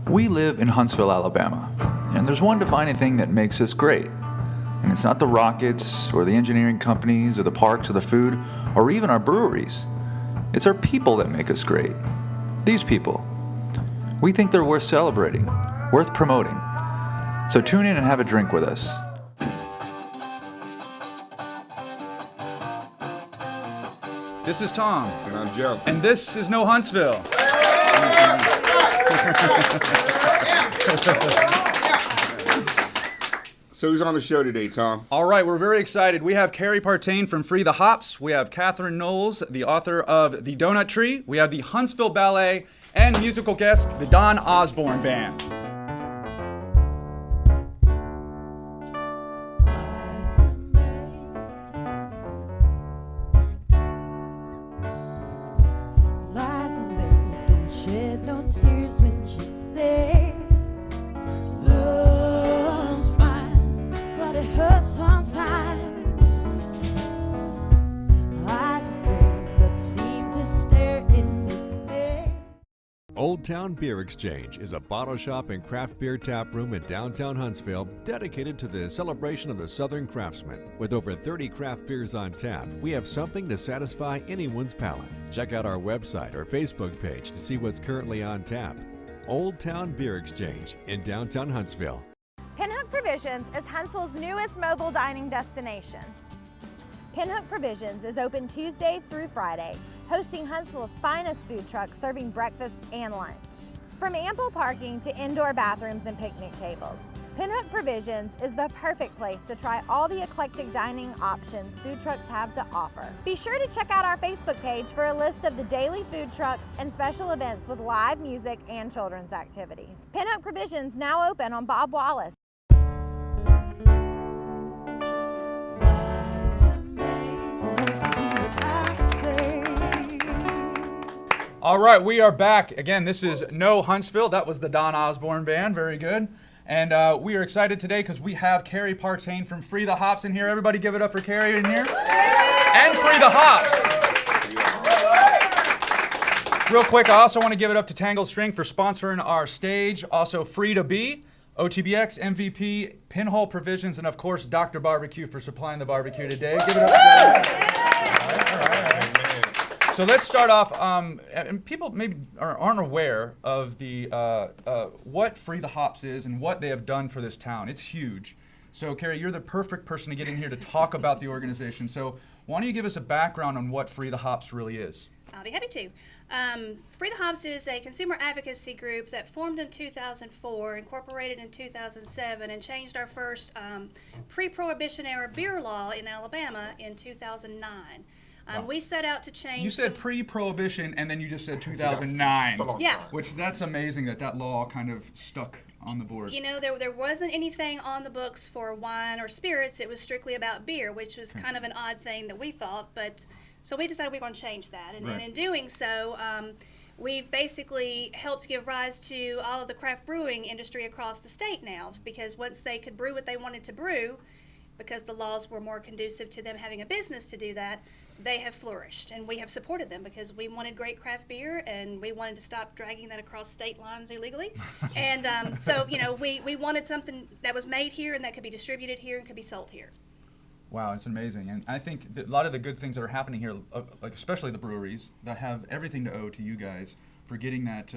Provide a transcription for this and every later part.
We live in Huntsville, Alabama, and there's one defining thing that makes us great. And it's not the rockets, or the engineering companies, or the parks, or the food, or even our breweries. It's our people that make us great. These people. We think they're worth celebrating, worth promoting. So tune in and have a drink with us. This is Tom. And I'm Joe. And this is KnowHuntsville. So who's on the show today, Tom? All right, we're very excited. We have Carie Partain from Free the Hops. We have Catherine Knowles, the author of The Doughnut Tree. We have the Huntsville Ballet and musical guest, the Dawn Osborne Band. Old Town Beer Exchange is a bottle shop and craft beer tap room in downtown Huntsville dedicated to the celebration of the Southern craftsman. With over 30 craft beers on tap, we have something to satisfy anyone's palate. Check out our website or Facebook page to see what's currently on tap. Old Town Beer Exchange in downtown Huntsville. Pinhook Provisions is Huntsville's newest mobile dining destination. Pinhook Provisions is open Tuesday through Friday, hosting Huntsville's finest food trucks serving breakfast and lunch. From ample parking to indoor bathrooms and picnic tables, Pinhook Provisions is the perfect place to try all the eclectic dining options food trucks have to offer. Be sure to check out our Facebook page for a list of the daily food trucks and special events with live music and children's activities. Pinhook Provisions now open on Bob Wallace. All right, we are back. Again, this is KnowHuntsville. That was the Dawn Osborne Band. Very good. And we are excited today because we have Carie Partain from Free the Hops in here. Everybody give it up for Carie in here. And Free the Hops. Real quick, I also want to give it up to Tangled String for sponsoring our stage. Also, Free to Be, OTBX, MVP, Pinhole Provisions, and of course, Dr. Barbecue for supplying the barbecue today. Give it up for them. All right. So let's start off, and people maybe aren't aware of the what Free the Hops is and what they have done for this town. It's huge. So Carie, you're the perfect person to get in here to talk about the organization. So why don't you give us a background on what Free the Hops really is? I'll be happy to. Free the Hops is a consumer advocacy group that formed in 2004, incorporated in 2007, and changed our first pre-prohibition era beer law in Alabama in 2009. Wow. We set out to change. You said pre-prohibition, and then you just said 2009. Yeah. Which that's amazing that law kind of stuck on the board. You know, there wasn't anything on the books for wine or spirits. It was strictly about beer, which was kind of an odd thing that we thought. But so we decided we were going to change that, and in doing so, we've basically helped give rise to all of the craft brewing industry across the state now. Because once they could brew what they wanted to brew, because the laws were more conducive to them having a business to do that, they have flourished, and we have supported them because we wanted great craft beer, and we wanted to stop dragging that across state lines illegally. And so, you know, we wanted something that was made here and that could be distributed here and could be sold here. Wow, it's amazing. And I think that a lot of the good things that are happening here, like especially the breweries, that have everything to owe to you guys for getting that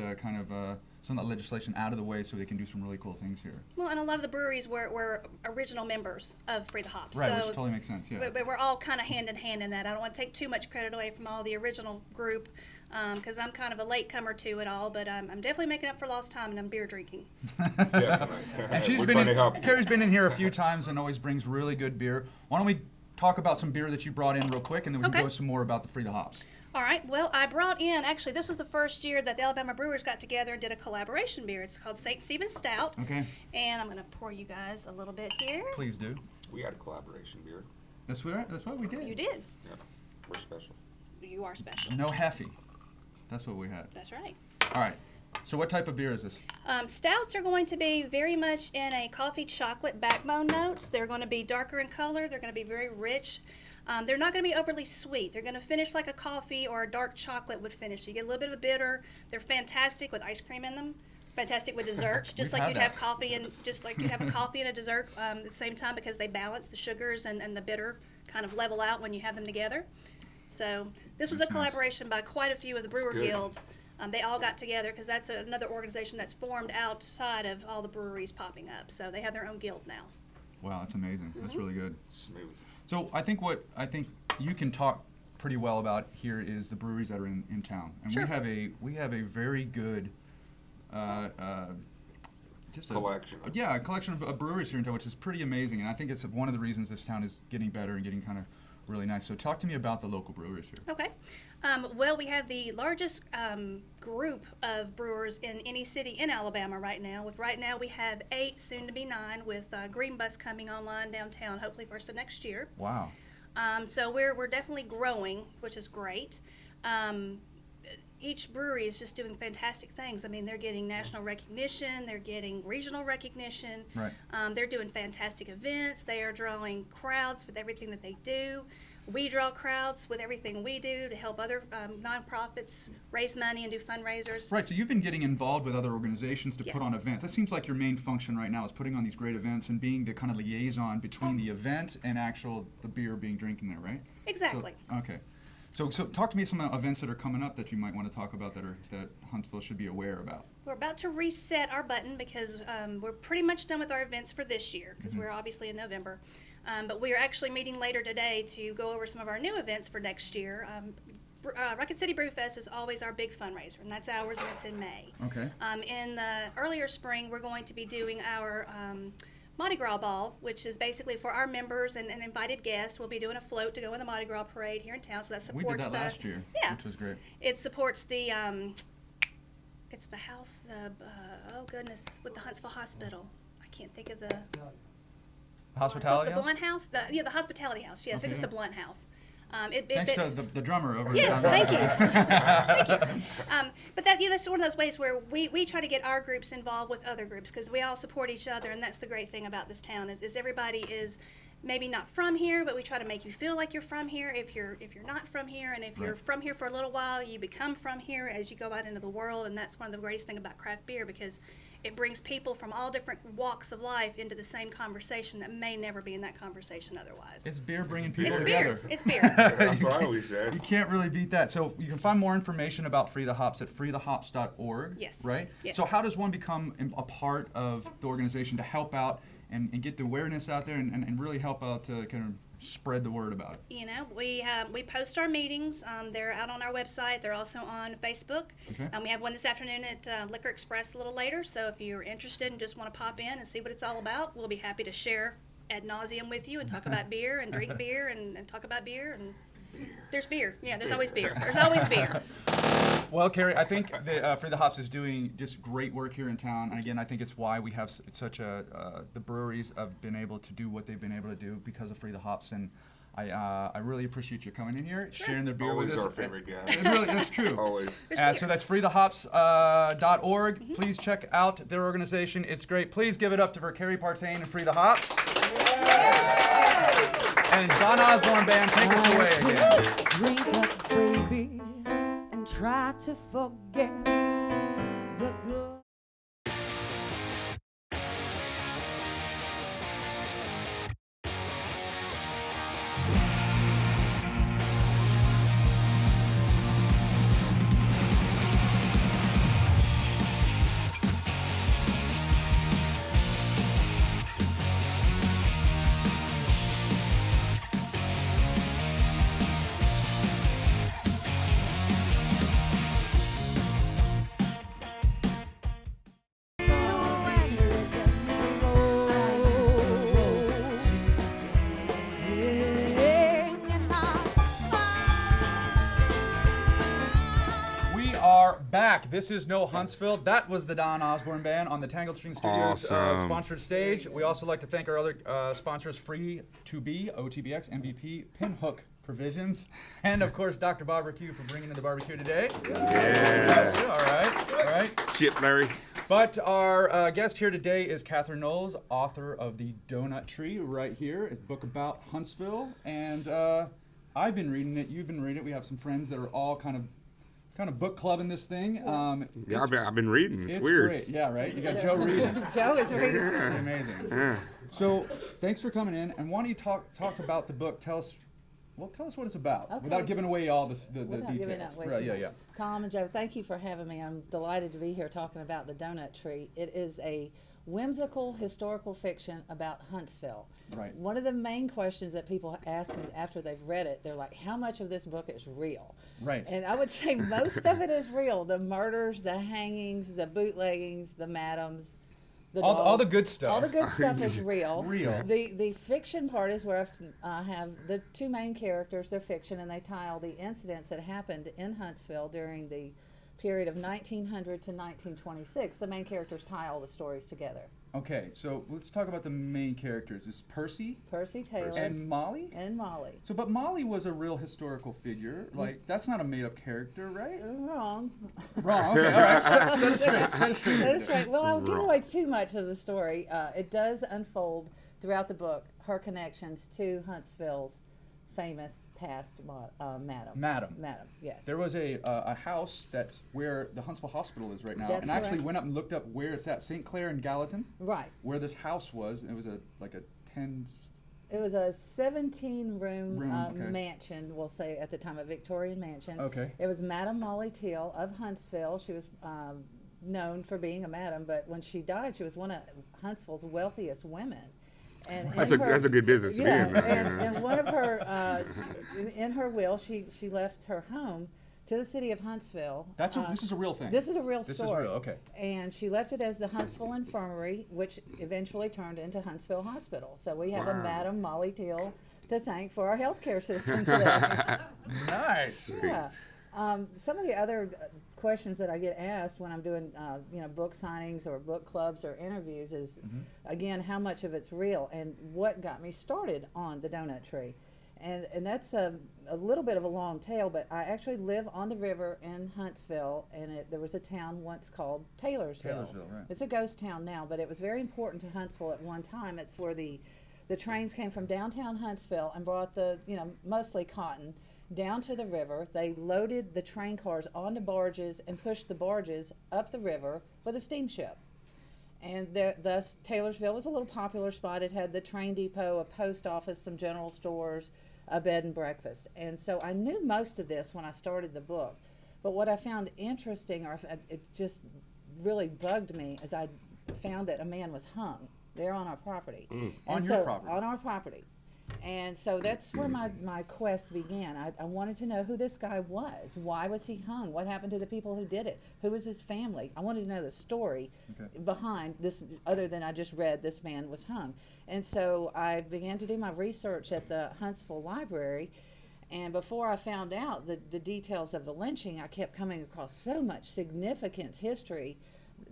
some of that legislation out of the way so they can do some really cool things here. Well, and a lot of the breweries were original members of Free the Hops. Right, so which totally makes sense, yeah. We're all kind of hand in hand in that. I don't want to take too much credit away from all the original group because I'm kind of a latecomer to it all, but I'm definitely making up for lost time, and I'm beer drinking. Definitely. And Carrie's been in here a few times and always brings really good beer. Why don't we talk about some beer that you brought in real quick, and then we can go some more about the Free the Hops. All right. Well, I brought in, actually, this was the first year that the Alabama Brewers got together and did a collaboration beer. It's called St. Stephen's Stout. Okay. And I'm going to pour you guys a little bit here. Please do. We had a collaboration beer. That's what we did. You did. Yeah, we're special. You are special. No Heffy. That's what we had. That's right. All right. So what type of beer is this? Stouts are going to be very much in a coffee chocolate backbone notes. They're going to be darker in color. They're going to be very rich. They're not going to be overly sweet. They're going to finish like a coffee or a dark chocolate would finish. You get a little bit of a bitter. They're fantastic with ice cream in them. fantastic with desserts, just We've like had you'd that. have coffee and just like you'd have a coffee and a dessert at the same time, because they balance the sugars and the bitter kind of level out when you have them together. So this was a collaboration by quite a few of the brewer good. guilds. They all got together because that's another organization that's formed outside of all the breweries popping up. So they have their own guild now. Wow, that's amazing. That's really good. Smooth. So I think you can talk pretty well about here is the breweries that are in town, and Sure. we have a very good just Collection. a collection of breweries here in town, which is pretty amazing, and I think it's one of the reasons this town is getting better and getting kind of really nice. So talk to me about the local breweries here. Okay. Well, we have the largest group of brewers in any city in Alabama right now. Right now we have 8, soon to be 9, with Green Bus coming online downtown, hopefully first of next year. Wow. So we're definitely growing, which is great. Each brewery is just doing fantastic things. I mean, they're getting national recognition, they're getting regional recognition. Right. They're doing fantastic events. They are drawing crowds with everything that they do. We draw crowds with everything we do to help other nonprofits raise money and do fundraisers. Right, so you've been getting involved with other organizations to put Yes. on events. That seems like your main function right now is putting on these great events and being the kind of liaison between the event and the beer being drinking there, right? Exactly. So, okay. So talk to me some events that are coming up that you might want to talk about that Huntsville should be aware about. We're about to reset our button because we're pretty much done with our events for this year, because we're obviously in November. But we are actually meeting later today to go over some of our new events for next year. Rocket City Brew Fest is always our big fundraiser, and that's ours, and it's in May. Okay. In the earlier spring, we're going to be doing our Mardi Gras Ball, which is basically for our members and invited guests. We'll be doing a float to go in the Mardi Gras parade here in town, so that supports We did that last year, Yeah. which was great. It supports the it's the house, oh goodness, with the Huntsville Hospital. I can't think of the Hospitality the House? Blunt House. The Hospitality House. Yes, I think Okay. it's the Blunt House. Thanks to the drummer over Yes, there. thank you. Thank you. But that's one of those ways where we try to get our groups involved with other groups, because we all support each other, and that's the great thing about this town is everybody is maybe not from here, but we try to make you feel like you're from here if you're not from here, and if you're from here for a little while, you become from here as you go out into the world, and that's one of the greatest things about craft beer, because it brings people from all different walks of life into the same conversation that may never be in that conversation otherwise. It's beer bringing people It's together. beer. It's beer. That's what I always said. You can't really beat that. So you can find more information about Free the Hops at freethehops.org. Yes. Right? Yes. So how does one become a part of the organization to help out and get the awareness out there and really help out to kind of spread the word about it? You know, we post our meetings. They're out on our website. They're also on Facebook. Okay. We have one this afternoon at Liquor Express a little later. So if you're interested and just want to pop in and see what it's all about, we'll be happy to share ad nauseum with you and talk about beer and drink beer and talk about beer. And there's beer. Yeah, there's always beer. There's always beer. Well, Carie, I think that Free the Hops is doing just great work here in town, and again, I think it's why we have such the breweries have been able to do what they've been able to do because of Free the Hops, and I really appreciate you coming in here, sharing their beer Always with us. our favorite guy. That's true. Always. There's So beer. that's freethehops.org. Please check out their organization. It's great. Please give it up for Carie Partain and Free the Hops. And Dawn Osborne Band, take us away again. Drink up, baby, and try to forget the good. We are back. This is Huntsville. That was the Dawn Osborne Band on the Tangled String Studios Awesome. sponsored stage. We also like to thank our other sponsors, Free to Be, OTBX, MVP, Pinhook Provisions, and of course Dr. Barbecue for bringing in the barbecue today. Yeah. All right. Chip, Larry. But our guest here today is Catherine Knowles, author of The Doughnut Tree, right here. It's a book about Huntsville, and I've been reading it. You've been reading it. We have some friends that are all kind of kind of book clubbing this thing. Yeah, I've been reading. It's weird. Great. Yeah, right. You got Joe reading. Joe is reading. Amazing. So, thanks for coming in. And why don't you talk about the book? Tell us what it's about, Okay. without giving away all the Without details. giving out way Right, too yeah, much. yeah. Tom and Joe, thank you for having me. I'm delighted to be here talking about the Doughnut Tree. It is a whimsical historical fiction about Huntsville. Right. One of the main questions that people ask me after they've read it, they're like, how much of this book is real? Right. And I would say most of it is real. The murders, the hangings, the bootleggings, the madams, All the good stuff. All the good stuff is real. Real. The fiction part is where I have the two main characters. They're fiction, and they tie all the incidents that happened in Huntsville during the period of 1900 to 1926. The main characters tie all the stories together. Okay, so let's talk about the main characters. Is Percy Percy Taylor and Molly? and Molly. So, but Molly was a real historical figure. Like, that's not a made-up character, right? Wrong. Wrong. Okay, all right. Set it straight. Set it straight. That is right. Well, I'll give away too much of the story. It does unfold throughout the book, her connections to Huntsville's famous past madam. Madam, yes. There was a house that's where the Huntsville Hospital is right now. That's and I actually correct. went up and looked up where it's at, St. Clair and Gallatin, Right. where this house was. It was a 10. It was a 17-room Okay. mansion, we'll say at the time, a Victorian mansion. Okay. It was Madam Molly Teal of Huntsville. She was known for being a madam, but when she died, she was one of Huntsville's wealthiest women. And That's in a good business to be yeah, in. and one of her, in her will, she left her home to the city of Huntsville. This is a real thing. This is a real This story. is real, okay. And she left it as the Huntsville Infirmary, which eventually turned into Huntsville Hospital. So we have a Wow. Madam Molly Teal to thank for our healthcare system today. Nice. Yeah. Some of the other questions that I get asked when I'm doing, book signings or book clubs or interviews is, again, how much of it's real and what got me started on the Doughnut Tree. And that's a little bit of a long tale, but I actually live on the river in Huntsville, and there was a town once called Taylorsville. Taylorsville, right. It's a ghost town now, but it was very important to Huntsville at one time. It's where the trains came from downtown Huntsville and brought mostly cotton down to the river. They loaded the train cars onto barges and pushed the barges up the river with a steamship. And thus, Taylorsville was a little popular spot. It had the train depot, a post office, some general stores, a bed and breakfast. And so I knew most of this when I started the book. But what I found interesting, or it just really bugged me, is I found that a man was hung there on our property. On your property? On our property. And so that's where my quest began. I wanted to know who this guy was. Why was he hung? What happened to the people who did it? Who was his family? I wanted to know the story behind this, other than I just read this man was hung. And so I began to do my research at the Huntsville Library. And before I found out the details of the lynching, I kept coming across so much significant history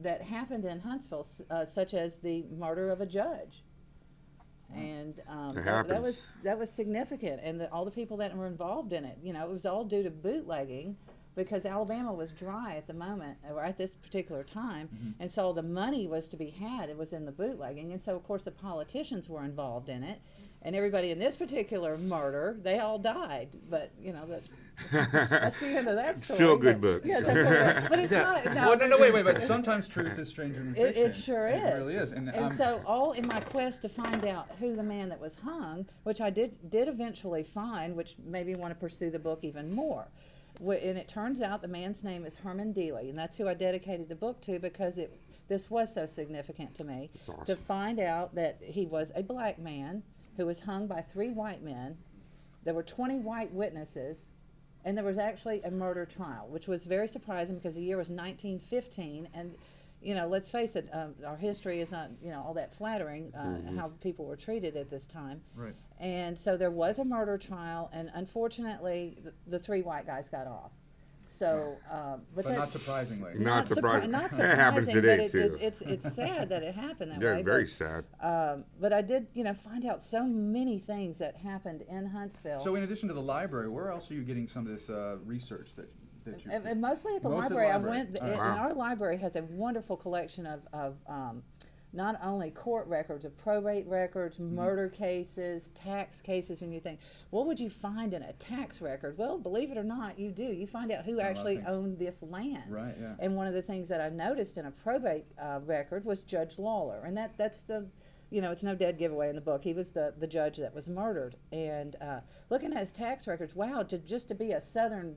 that happened in Huntsville, such as the murder of a judge. And that was significant, and all the people that were involved in it, it was all due to bootlegging, because Alabama was dry at the moment, or at this particular time, and so the money was to be had. It was in the bootlegging, and so of course the politicians were involved in it, and everybody in this particular murder, they all died. But that's the end of that story. Feel-good book. Yeah, but it's not. No, No, wait. But sometimes truth is stranger than fiction. It sure is. It really is. And so all in my quest to find out who the man that was hung, which I did eventually find, which made me want to pursue the book even more. And it turns out the man's name is Herman Dealey, and that's who I dedicated the book to, because this was so significant to me. That's awesome. To find out that he was a black man who was hung by 3 white men. There were 20 white witnesses, and there was actually a murder trial, which was very surprising because the year was 1915, and let's face it, our history is not all that flattering, how people were treated at this time. Right. And so there was a murder trial, and unfortunately, the 3 white guys got off. So, But not surprisingly. Not surprising. Not That happens surprising, today, but too. it's sad that it happened that Yeah, way. very but, sad. But I did, find out so many things that happened in Huntsville. So in addition to the library, where else are you getting some of this research that you? And mostly at the Mostly the library. library. And our library has a wonderful collection of not only court records of probate records, murder cases, tax cases, and you think, what would you find in a tax record? Well, believe it or not, you do. You find out who actually owned this land. Right, yeah. And one of the things that I noticed in a probate record was Judge Lawler, and that's the, you know, it's no dead giveaway in the book. He was the judge that was murdered. And looking at his tax records, wow, just to be a Southern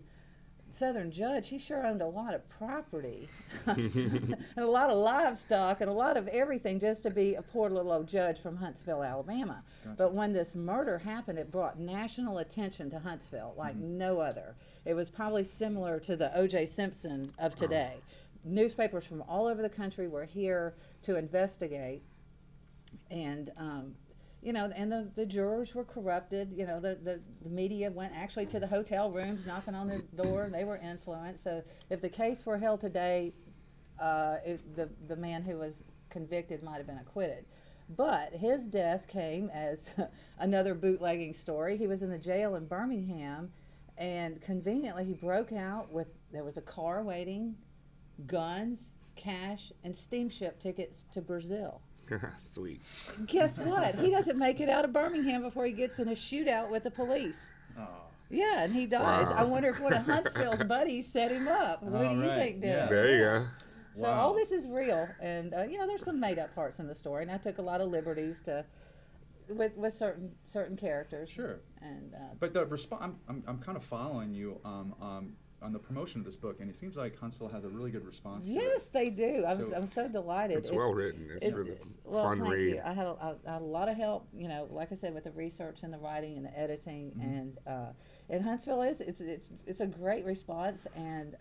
judge, he sure owned a lot of property and a lot of livestock and a lot of everything just to be a poor little old judge from Huntsville, Alabama. Gotcha. But when this murder happened, it brought national attention to Huntsville like no other. It was probably similar to the O.J. Simpson of today. Newspapers from all over the country were here to investigate, and you know, and the jurors were corrupted. You know, the media went actually to the hotel rooms knocking on the door, and they were influenced. So if the case were held today, the man who was convicted might have been acquitted. But his death came as another bootlegging story. He was in the jail in Birmingham, and conveniently he broke out there was a car waiting, guns, cash, and steamship tickets to Brazil. Sweet. Guess what? He doesn't make it out of Birmingham before he gets in a shootout with the police. Oh. Yeah, and he dies. Wow. I wonder if one of Huntsville's buddies set him up. What do you think did it? There you go. So all this is real, and you know, there's some made-up parts in the story, and I took a lot of liberties with certain characters. Sure. And but the response, I'm kind of following you on the promotion of this book, and it seems like Huntsville has a really good response to it. Yes, they do. I'm so delighted. It's well written. It's really fun thank read. You. I had a lot of help, you know, like I said, with the research and the writing and the editing, and Huntsville it's a great response, and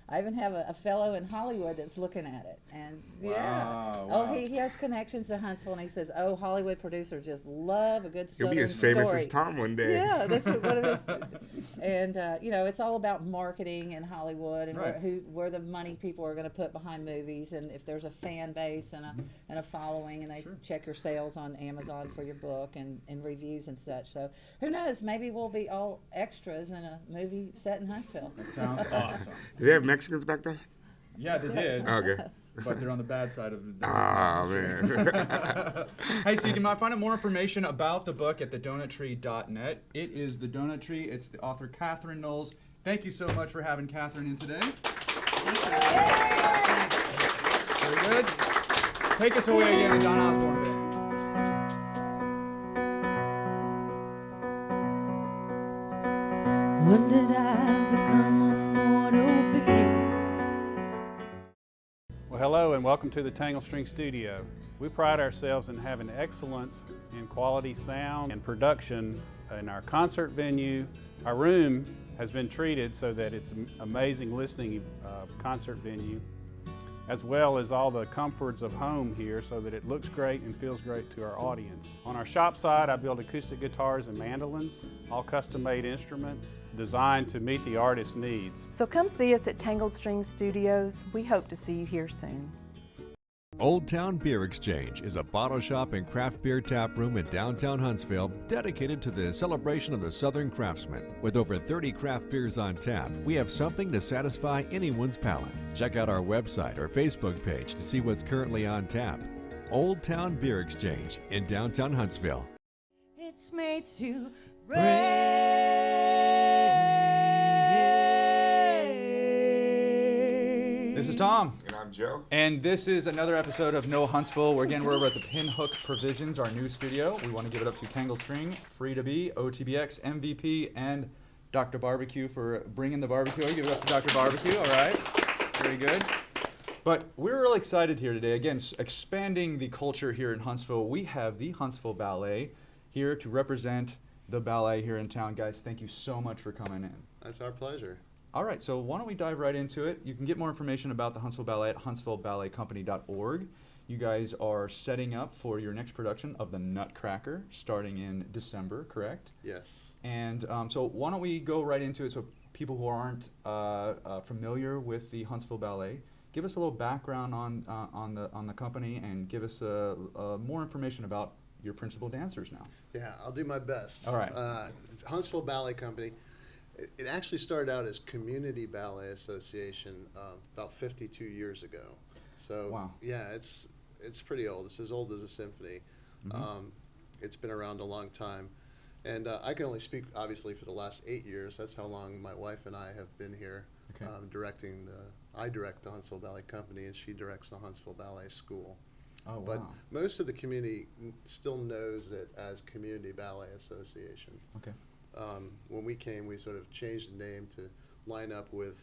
I even have a fellow in Hollywood that's looking at it, and wow. He has connections to Huntsville, and he says, Hollywood producers just love a good You'll Southern be as famous story. as Tom one day. Yeah, that's what it is. And you know, it's all about marketing in Hollywood and where the money people are going to put behind movies, and if there's a fan base and a following, and they check your sales on Amazon for your book and reviews and such. So who knows? Maybe we'll be all extras in a movie set in Huntsville. That sounds awesome. Do they have Mexicans back there? Yeah, they did. Okay. But they're on the bad side of the man. Hey, so you can find out more information about the book at thedonuttree.net. It is The Doughnut Tree. It's the author Catherine Knowles. Thank you so much for having Catherine in today. Very good. Take us away again, the Dawn Osborne Band. When did I become a mortal being? Well, hello and welcome to the Tangle String Studio. We pride ourselves in having excellence in quality sound and production in our concert venue. Our room has been treated so that it's an amazing listening concert venue, as well as all the comforts of home here so that it looks great and feels great to our audience. On our shop side, I build acoustic guitars and mandolins, all custom-made instruments designed to meet the artist's needs. So come see us at Tangled String Studios. We hope to see you here soon. Old Town Beer Exchange is a bottle shop and craft beer tap room in downtown Huntsville dedicated to the celebration of the Southern craftsman. With over 30 craft beers on tap, we have something to satisfy anyone's palate. Check out our website or Facebook page to see what's currently on tap. Old Town Beer Exchange in downtown Huntsville. It's made to This is Tom. And I'm Joe. And this is another episode of Know Huntsville. We're over at the Pinhook Provisions, our new studio. We want to give it up to Tangle String, Free to Be, OTBX, MVP, and Dr. Barbecue for bringing the barbecue. Give it up to Dr. Barbecue, all right. Very good. But we're really excited here today. Again, expanding the culture here in Huntsville. We have the Huntsville Ballet here to represent the ballet here in town. Guys, thank you so much for coming in. That's our pleasure. All right, so why don't we dive right into it? You can get more information about the Huntsville Ballet at huntsvilleballetcompany.org. You guys are setting up for your next production of the Nutcracker starting in December, correct? Yes. And so why don't we go right into it so people who aren't familiar with the Huntsville Ballet, give us a little background on the company and give us more information about your principal dancers now. Yeah, I'll do my best. All right. Huntsville Ballet Company. It actually started out as Community Ballet Association about 52 years ago. So wow. Yeah, it's it's pretty old. It's as old as a symphony. It's been around a long time. And I can only speak, obviously, for the last 8 years. That's how long my wife and I have been here, directing I direct the Huntsville Ballet Company, and she directs the Huntsville Ballet School. Oh, wow. But most of the community still knows it as Community Ballet Association. Okay. When we came, we sort of changed the name to line up with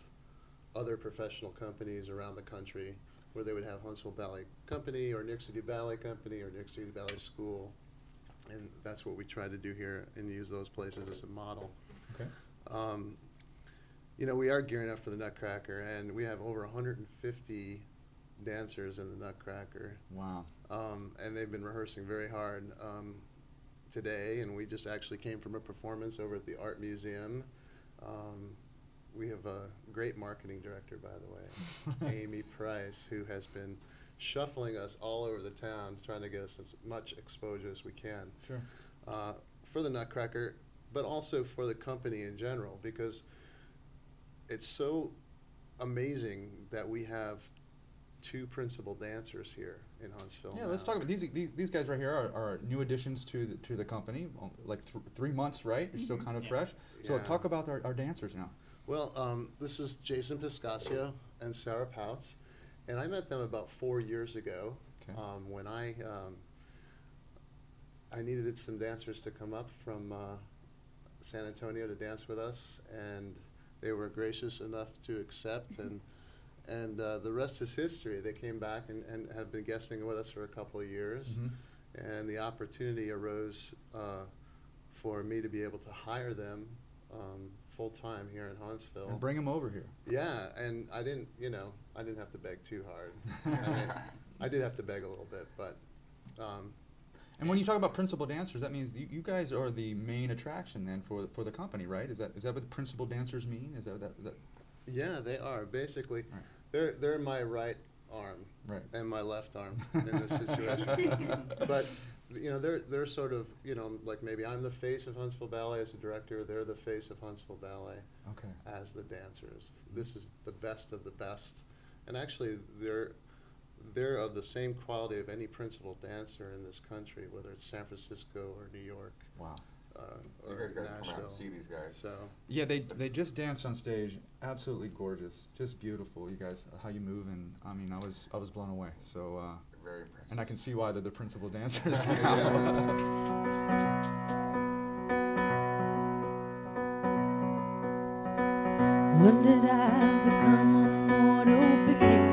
other professional companies around the country, where they would have Huntsville Ballet Company or New York City Ballet Company or New York City Ballet School. And that's what we try to do here and use those places as a model. Okay. You know, we are gearing up for the Nutcracker, and we have over 150 dancers in the Nutcracker. Wow. And they've been rehearsing very hard today, and we just actually came from a performance over at the Art Museum. We have a great marketing director, by the way, Amy Price, who has been shuffling us all over the town, trying to get us as much exposure as we can. Sure. For the Nutcracker, but also for the company in general, because it's so amazing that we have 2 principal dancers here in Huntsville. Yeah, let's talk about these guys right here are new additions to the company, like 3 months, right? You're still kind of fresh. So Yeah. talk about our dancers now. Well, this is Jason Piscasio and Sarah Pouts, and I met them about 4 years ago when I needed some dancers to come up from San Antonio to dance with us, and they were gracious enough to accept, and the rest is history. They came back and have been guesting with us for a couple of years, and the opportunity arose for me to be able to hire them full-time here in Huntsville. And bring them over here. Yeah, and I didn't have to beg too hard. I mean, I did have to beg a little bit, but. And when you talk about principal dancers, that means you guys are the main attraction then for the company, right? Is that what the principal dancers mean? Is that? Yeah, they are basically. Right. They're my right arm, right, and my left arm in this situation. But you know, they're sort of, you know, like maybe I'm the face of Huntsville Ballet as a director. They're the face of Huntsville Ballet as the dancers. This is the best of the best, and actually they're of the same quality of any principal dancer in this country, whether it's San Francisco or New York. Wow. You guys got to come out and see these guys. So. Yeah, they just danced on stage, absolutely gorgeous, just beautiful. You guys, how you move, and I mean, I was blown away. So. Very impressive. And I can see why they're the principal dancers. When did I become a mortal being?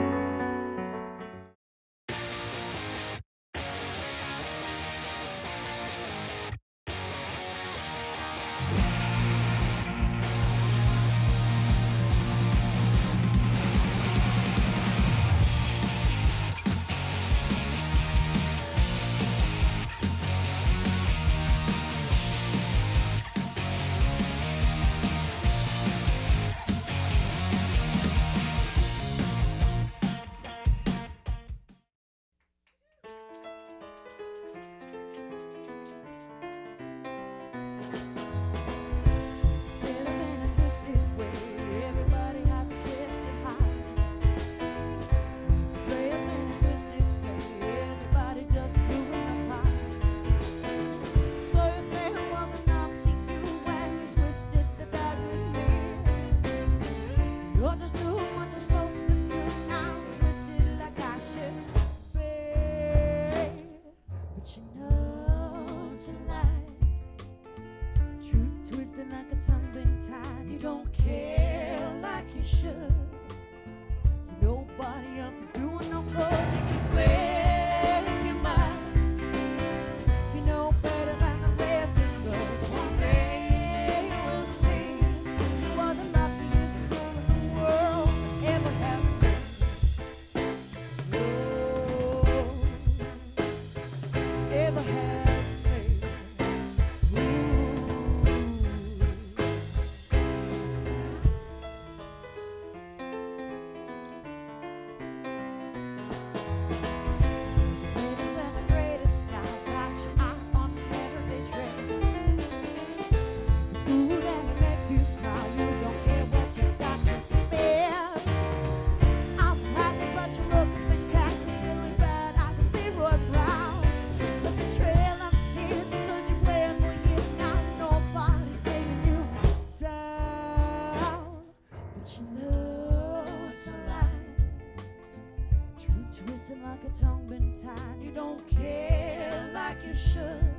twisting like a tongue been tied. You don't care like you should.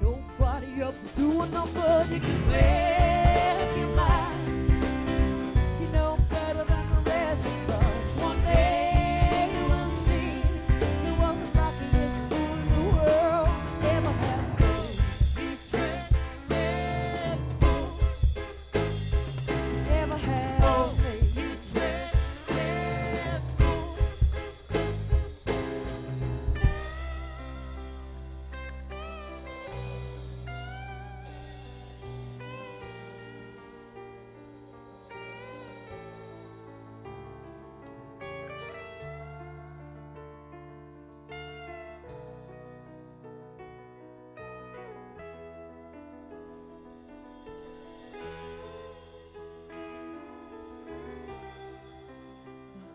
Nobody up to doing no good. You can live your life. You know better than the rest of us. One day you will see you are the luckiest fool in the world ever had. You twisted fool never had me. You twisted fool.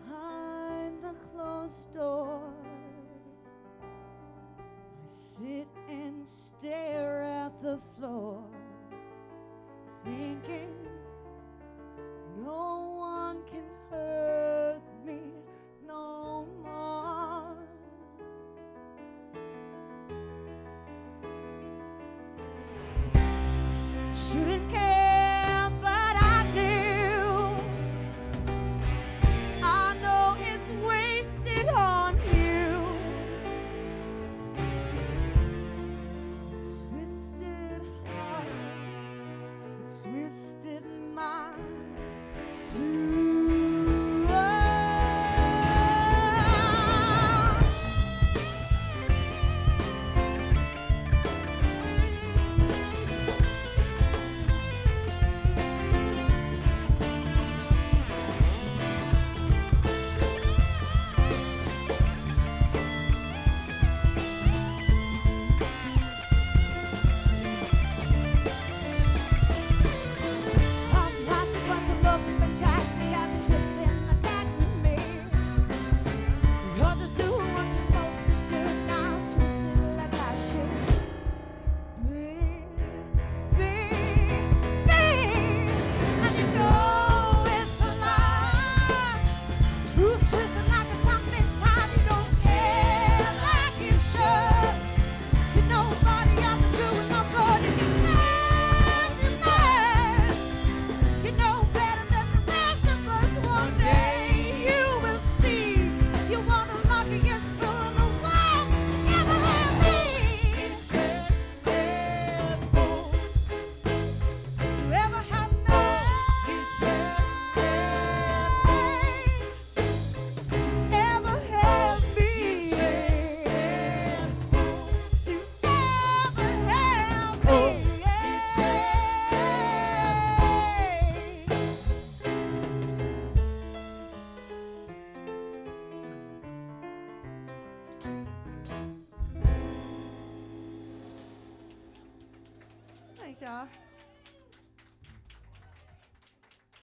Behind the closed door, I sit and stare at the floor, thinking no one can hurt me no more. Shouldn't care, but I do. I know it's wasted on you. Twisted heart, twisted mind too. Thanks, y'all.